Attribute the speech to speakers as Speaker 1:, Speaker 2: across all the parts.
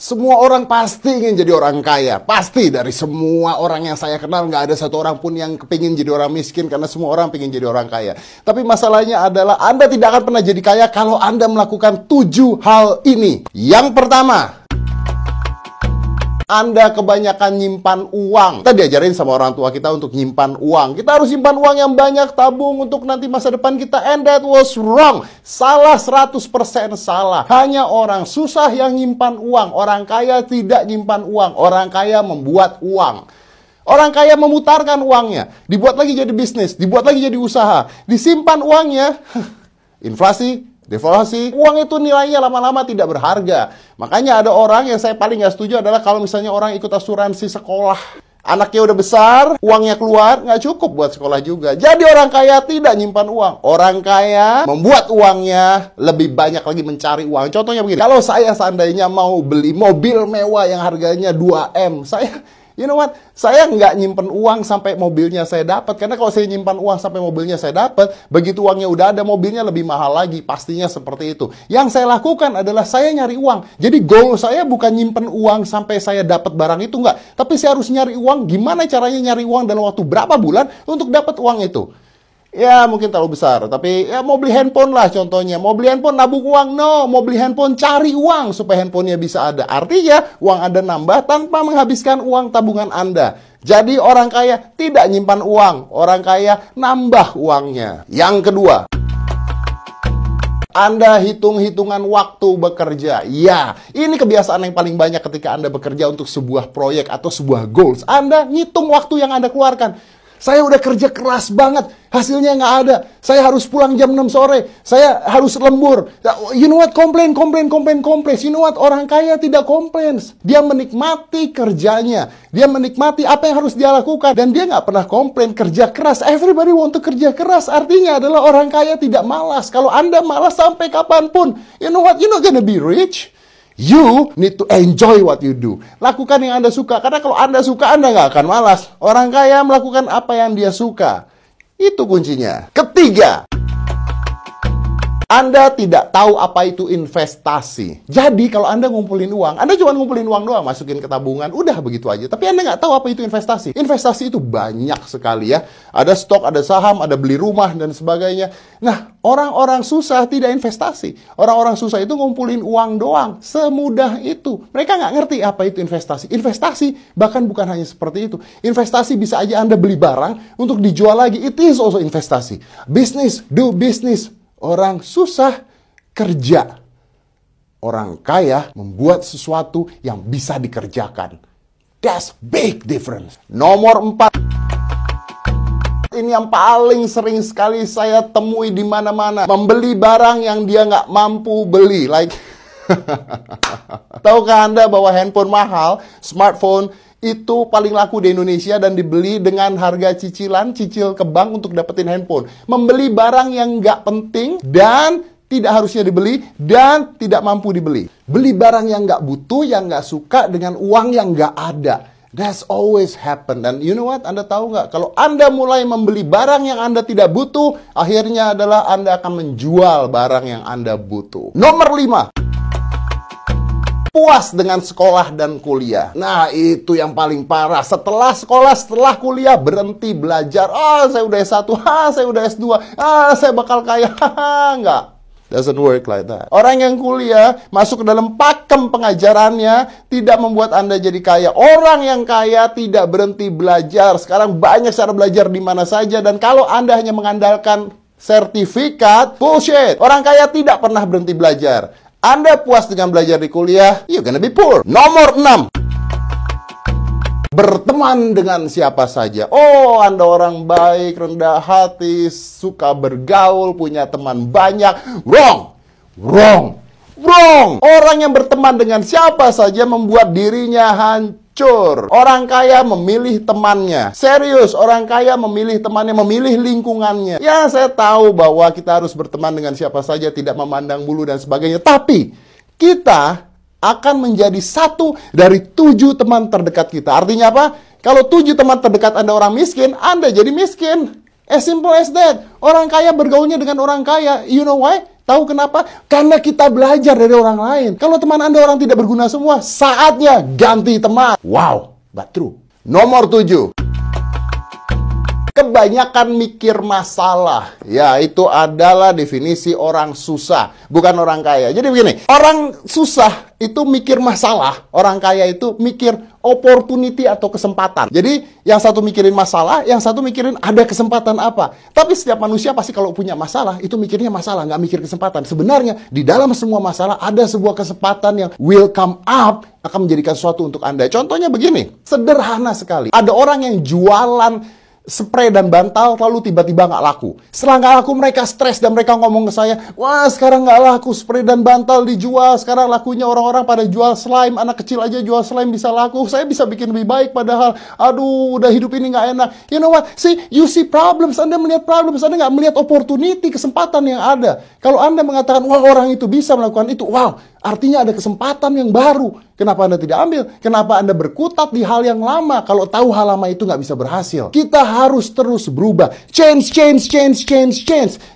Speaker 1: Semua orang pasti ingin jadi orang kaya. Pasti dari semua orang yang saya kenal nggak ada satu orang pun yang kepingin jadi orang miskin karena semua orang pengen jadi orang kaya. Tapi masalahnya adalah Anda tidak akan pernah jadi kaya kalau Anda melakukan 7 hal ini. Yang pertama, Anda kebanyakan nyimpan uang. Kita diajarin sama orang tua kita untuk nyimpan uang. Kita harus simpan uang yang banyak, tabung untuk nanti masa depan kita. And that was wrong. Salah, 100% salah. Hanya orang susah yang nyimpan uang. Orang kaya tidak nyimpan uang. Orang kaya membuat uang. Orang kaya memutarkan uangnya. Dibuat lagi jadi bisnis. Dibuat lagi jadi usaha. Disimpan uangnya. Inflasi. Deflasi, uang itu nilainya lama-lama tidak berharga. Makanya ada orang yang saya paling nggak setuju adalah kalau misalnya orang ikut asuransi sekolah. Anaknya udah besar, uangnya keluar, nggak cukup buat sekolah juga. Jadi orang kaya tidak nyimpan uang. Orang kaya membuat uangnya lebih banyak lagi mencari uang. Contohnya begini, kalau saya seandainya mau beli mobil mewah yang harganya 2M, you know what? Saya nggak nyimpen uang sampai mobilnya saya dapat. Karena kalau saya nyimpan uang sampai mobilnya saya dapat, begitu uangnya udah ada, mobilnya lebih mahal lagi. Pastinya seperti itu. Yang saya lakukan adalah saya nyari uang. Jadi goal saya bukan nyimpen uang sampai saya dapat barang itu, nggak. Tapi saya harus nyari uang. Gimana caranya nyari uang dalam waktu berapa bulan untuk dapat uang itu? Ya mungkin terlalu besar, tapi ya mau beli handphone lah contohnya. Mau beli handphone nabung uang? No, mau beli handphone cari uang supaya handphonenya bisa ada. Artinya uang Anda nambah tanpa menghabiskan uang tabungan Anda. Jadi orang kaya tidak nyimpan uang, orang kaya nambah uangnya. Yang kedua, Anda hitung-hitungan waktu bekerja. Ya, ini kebiasaan yang paling banyak ketika Anda bekerja untuk sebuah proyek atau sebuah goals. Anda ngitung waktu yang Anda keluarkan. Saya udah kerja keras banget, hasilnya nggak ada. Saya harus pulang jam 6 sore. Saya harus lembur. You know what? Komplain. You know what? Orang kaya tidak komplain. Dia menikmati kerjanya. Dia menikmati apa yang harus dia lakukan. Dan dia nggak pernah komplain kerja keras. Everybody want to kerja keras. Artinya adalah orang kaya tidak malas. Kalau Anda malas sampai kapanpun, you know what? You're not gonna be rich. You need to enjoy what you do. Lakukan yang Anda suka. Karena kalau Anda suka, Anda nggak akan malas. Orang kaya melakukan apa yang dia suka. Itu kuncinya. Ketiga, Anda tidak tahu apa itu investasi. Jadi kalau Anda ngumpulin uang, Anda cuma ngumpulin uang doang, masukin ke tabungan, udah begitu aja. Tapi Anda nggak tahu apa itu investasi. Investasi itu banyak sekali ya. Ada stok, ada saham, ada beli rumah, dan sebagainya. Nah, orang-orang susah tidak investasi. Orang-orang susah itu ngumpulin uang doang. Semudah itu. Mereka nggak ngerti apa itu investasi. Investasi bahkan bukan hanya seperti itu. Investasi bisa aja Anda beli barang untuk dijual lagi. It is also investasi. Business, do business. Orang susah kerja. Orang kaya membuat sesuatu yang bisa dikerjakan. That's big difference. Nomor 4. Ini yang paling sering sekali saya temui di mana-mana. Membeli barang yang dia nggak mampu beli. Like, tahukah Anda bahwa handphone mahal, smartphone, itu paling laku di Indonesia dan dibeli dengan harga cicilan, cicil ke bank untuk dapetin handphone. Membeli barang yang nggak penting dan tidak harusnya dibeli dan tidak mampu dibeli. Beli barang yang nggak butuh, yang nggak suka dengan uang yang nggak ada. That's always happen. Dan you know what? Anda tahu nggak? Kalau Anda mulai membeli barang yang Anda tidak butuh, akhirnya adalah Anda akan menjual barang yang Anda butuh. Nomor 5. Puas dengan sekolah dan kuliah. Nah, itu yang paling parah. Setelah sekolah, setelah kuliah, berhenti belajar. Saya udah S1, saya udah S2, saya bakal kaya. Enggak. Doesn't work like that. Orang yang kuliah, masuk ke dalam pakem pengajarannya, tidak membuat Anda jadi kaya. Orang yang kaya tidak berhenti belajar. Sekarang banyak cara belajar di mana saja. Dan kalau Anda hanya mengandalkan sertifikat, bullshit. Orang kaya tidak pernah berhenti belajar. Anda puas dengan belajar di kuliah, you're gonna be poor. Nomor 6. Berteman dengan siapa saja. Oh, Anda orang baik, rendah hati, suka bergaul, punya teman banyak. Wrong. Orang yang berteman dengan siapa saja membuat dirinya hancur. Orang kaya memilih temannya. Serius, orang kaya memilih temannya, memilih lingkungannya. Ya, saya tahu bahwa kita harus berteman dengan siapa saja, tidak memandang bulu dan sebagainya. Tapi, kita akan menjadi satu dari 7 teman terdekat kita. Artinya apa? Kalau 7 teman terdekat Anda orang miskin, Anda jadi miskin. As simple as that. Orang kaya bergaulnya dengan orang kaya. You know why? Tahu kenapa? Karena kita belajar dari orang lain. Kalau teman Anda orang tidak berguna semua, saatnya ganti teman. Wow, but true. Nomor 7. Kebanyakan mikir masalah. Ya, itu adalah definisi orang susah, bukan orang kaya. Jadi begini, orang susah itu mikir masalah, orang kaya itu mikir opportunity atau kesempatan. Jadi, yang satu mikirin masalah, yang satu mikirin ada kesempatan apa. Tapi setiap manusia pasti kalau punya masalah, itu mikirnya masalah, nggak mikir kesempatan. Sebenarnya, di dalam semua masalah ada sebuah kesempatan yang will come up, akan menjadikan sesuatu untuk Anda. Contohnya begini, sederhana sekali. Ada orang yang jualan spray dan bantal lalu tiba-tiba nggak laku. Setelah nggak laku mereka stres dan mereka ngomong ke saya, wah sekarang nggak laku spray dan bantal dijual, sekarang lakunya orang-orang pada jual slime, anak kecil aja jual slime bisa laku, saya bisa bikin lebih baik padahal, aduh udah hidup ini nggak enak. You know what? See, you see problems, Anda melihat problems, Anda nggak melihat opportunity, kesempatan yang ada. Kalau Anda mengatakan, wah orang itu bisa melakukan itu, wow, artinya ada kesempatan yang baru. Kenapa Anda tidak ambil? Kenapa Anda berkutat di hal yang lama? Kalau tahu hal lama itu nggak bisa berhasil. Kita harus terus berubah. Change.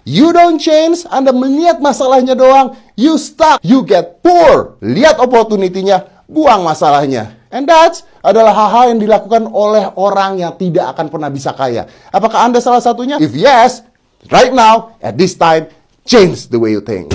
Speaker 1: You don't change, Anda melihat masalahnya doang, you stuck, you get poor. Lihat opportunity-nya, buang masalahnya. And that's adalah hal-hal yang dilakukan oleh orang yang tidak akan pernah bisa kaya. Apakah Anda salah satunya? If yes, right now, at this time, change the way you think.